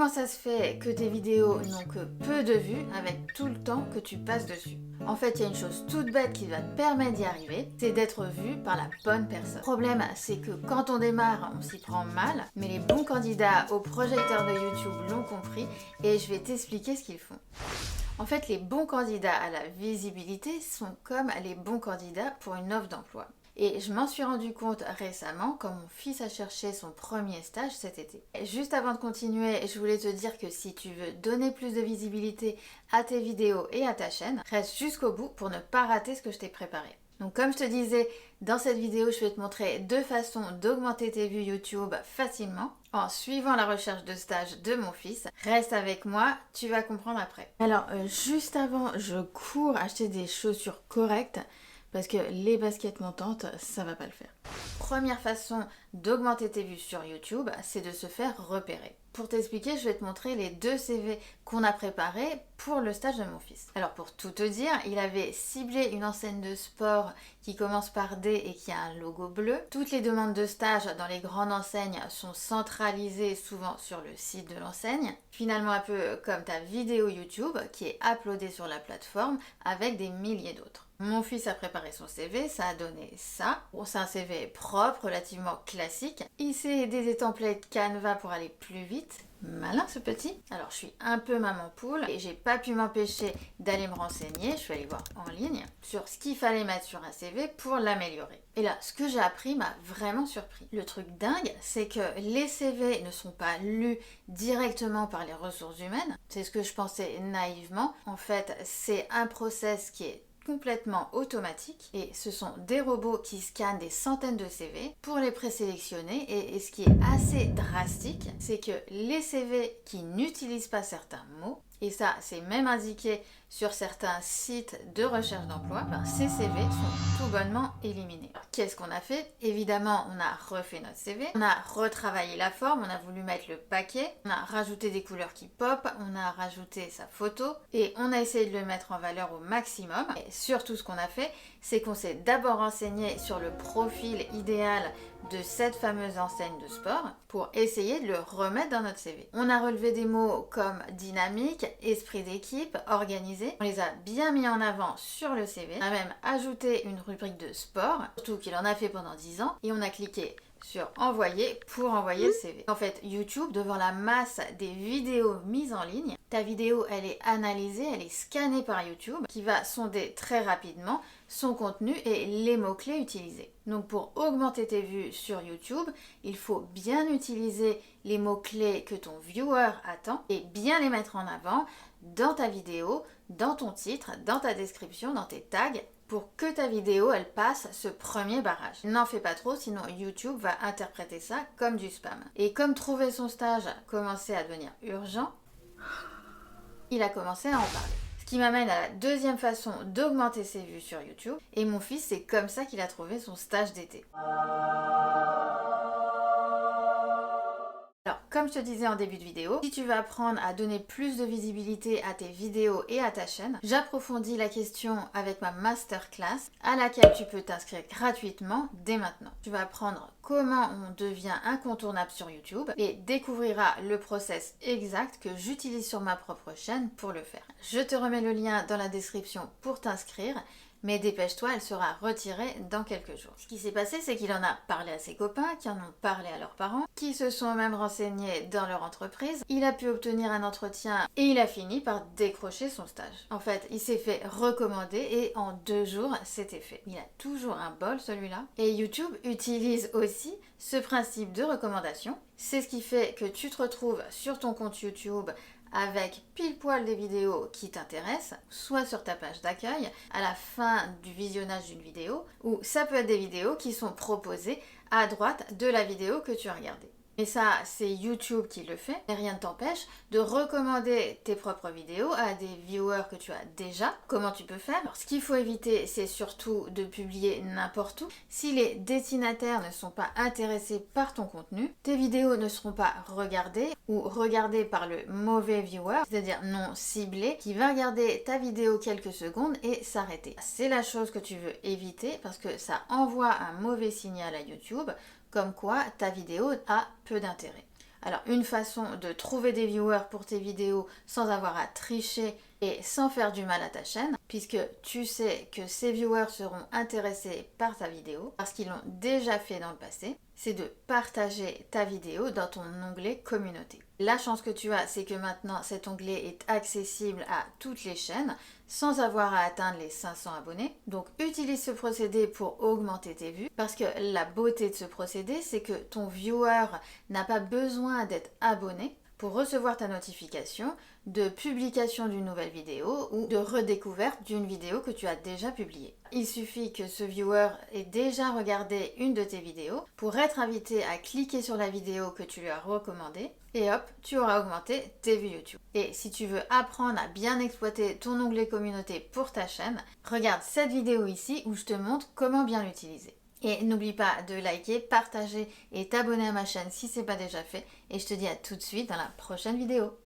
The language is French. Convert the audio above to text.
Comment ça se fait que tes vidéos n'ont que peu de vues avec tout le temps que tu passes dessus? En fait, il y a une chose toute bête qui va te permettre d'y arriver, c'est d'être vu par la bonne personne. Le problème, c'est que quand on démarre, on s'y prend mal, mais les bons candidats au projecteur de YouTube l'ont compris et je vais t'expliquer ce qu'ils font. En fait, les bons candidats à la visibilité sont comme les bons candidats pour une offre d'emploi. Et je m'en suis rendu compte récemment quand mon fils a cherché son premier stage cet été. Et juste avant de continuer, je voulais te dire que si tu veux donner plus de visibilité à tes vidéos et à ta chaîne, reste jusqu'au bout pour ne pas rater ce que je t'ai préparé. Donc comme je te disais, dans cette vidéo, je vais te montrer deux façons d'augmenter tes vues YouTube facilement en suivant la recherche de stage de mon fils. Reste avec moi, tu vas comprendre après. Alors juste avant, je cours acheter des chaussures correctes parce que les baskets montantes, ça va pas le faire. Première façon d'augmenter tes vues sur YouTube, c'est de se faire repérer. Pour t'expliquer, je vais te montrer les deux CV qu'on a préparés pour le stage de mon fils. Alors pour tout te dire, il avait ciblé une enseigne de sport qui commence par D et qui a un logo bleu. Toutes les demandes de stage dans les grandes enseignes sont centralisées souvent sur le site de l'enseigne. Finalement un peu comme ta vidéo YouTube qui est uploadée sur la plateforme avec des milliers d'autres. Mon fils a préparé son CV, ça a donné ça. Bon, c'est un CV propre, relativement classique. Il s'est aidé des templates Canva pour aller plus vite. Malin ce petit. Alors je suis un peu maman poule et j'ai pas pu m'empêcher d'aller me renseigner, je suis allée voir en ligne sur ce qu'il fallait mettre sur un CV pour l'améliorer. Et là, ce que j'ai appris m'a vraiment surpris. Le truc dingue, c'est que les CV ne sont pas lus directement par les ressources humaines. C'est ce que je pensais naïvement. En fait, c'est un process qui est complètement automatique et ce sont des robots qui scannent des centaines de CV pour les présélectionner et ce qui est assez drastique, c'est que les CV qui n'utilisent pas certains mots, et ça c'est même indiqué sur certains sites de recherche d'emploi, ces CV sont tout bonnement éliminés. Qu'est-ce qu'on a fait? Évidemment, on a refait notre CV, on a retravaillé la forme, on a voulu mettre le paquet, on a rajouté des couleurs qui pop, on a rajouté sa photo et on a essayé de le mettre en valeur au maximum. Et surtout, ce qu'on a fait, c'est qu'on s'est d'abord renseigné sur le profil idéal de cette fameuse enseigne de sport pour essayer de le remettre dans notre CV. On a relevé des mots comme dynamique, esprit d'équipe, organisé. On les a bien mis en avant sur le CV. On a même ajouté une rubrique de sport, surtout qu'il en a fait pendant 10 ans. Et on a cliqué sur envoyer pour envoyer le CV. En fait, YouTube, devant la masse des vidéos mises en ligne, ta vidéo, elle est analysée, elle est scannée par YouTube, qui va sonder très rapidement son contenu et les mots-clés utilisés. Donc pour augmenter tes vues sur YouTube, il faut bien utiliser les mots-clés que ton viewer attend et bien les mettre en avant dans ta vidéo, dans ton titre, dans ta description, dans tes tags, pour que ta vidéo, elle passe ce premier barrage. N'en fais pas trop, sinon YouTube va interpréter ça comme du spam. Et comme trouver son stage commençait à devenir urgent, il a commencé à en parler. Ce qui m'amène à la deuxième façon d'augmenter ses vues sur YouTube. Et mon fils, c'est comme ça qu'il a trouvé son stage d'été. Alors, comme je te disais en début de vidéo, si tu veux apprendre à donner plus de visibilité à tes vidéos et à ta chaîne, j'approfondis la question avec ma masterclass à laquelle tu peux t'inscrire gratuitement dès maintenant. Tu vas apprendre comment on devient incontournable sur YouTube et découvriras le process exact que j'utilise sur ma propre chaîne pour le faire. Je te remets le lien dans la description pour t'inscrire. Mais dépêche-toi, elle sera retirée dans quelques jours. Ce qui s'est passé, c'est qu'il en a parlé à ses copains, qui en ont parlé à leurs parents, qui se sont même renseignés dans leur entreprise. Il a pu obtenir un entretien et il a fini par décrocher son stage. En fait, il s'est fait recommander et en 2 jours, c'était fait. Il a toujours un bol, celui-là. Et YouTube utilise aussi ce principe de recommandation. C'est ce qui fait que tu te retrouves sur ton compte YouTube avec pile poil des vidéos qui t'intéressent, soit sur ta page d'accueil, à la fin du visionnage d'une vidéo, ou ça peut être des vidéos qui sont proposées à droite de la vidéo que tu as regardée. Et ça, c'est YouTube qui le fait, et rien ne t'empêche de recommander tes propres vidéos à des viewers que tu as déjà. Comment tu peux faire? Alors, ce qu'il faut éviter, c'est surtout de publier n'importe où. Si les destinataires ne sont pas intéressés par ton contenu, tes vidéos ne seront pas regardées ou regardées par le mauvais viewer, c'est-à-dire non ciblé, qui va regarder ta vidéo quelques secondes et s'arrêter. C'est la chose que tu veux éviter parce que ça envoie un mauvais signal à YouTube, comme quoi ta vidéo a peu d'intérêt. Alors une façon de trouver des viewers pour tes vidéos sans avoir à tricher et sans faire du mal à ta chaîne, puisque tu sais que ces viewers seront intéressés par ta vidéo parce qu'ils l'ont déjà fait dans le passé, c'est de partager ta vidéo dans ton onglet communauté. La chance que tu as, c'est que maintenant cet onglet est accessible à toutes les chaînes sans avoir à atteindre les 500 abonnés. Donc utilise ce procédé pour augmenter tes vues parce que la beauté de ce procédé, c'est que ton viewer n'a pas besoin d'être abonné pour recevoir ta notification de publication d'une nouvelle vidéo ou de redécouverte d'une vidéo que tu as déjà publiée. Il suffit que ce viewer ait déjà regardé une de tes vidéos pour être invité à cliquer sur la vidéo que tu lui as recommandée et hop, tu auras augmenté tes vues YouTube. Et si tu veux apprendre à bien exploiter ton onglet communauté pour ta chaîne, regarde cette vidéo ici où je te montre comment bien l'utiliser. Et n'oublie pas de liker, partager et t'abonner à ma chaîne si ce n'est pas déjà fait. Et je te dis à tout de suite dans la prochaine vidéo.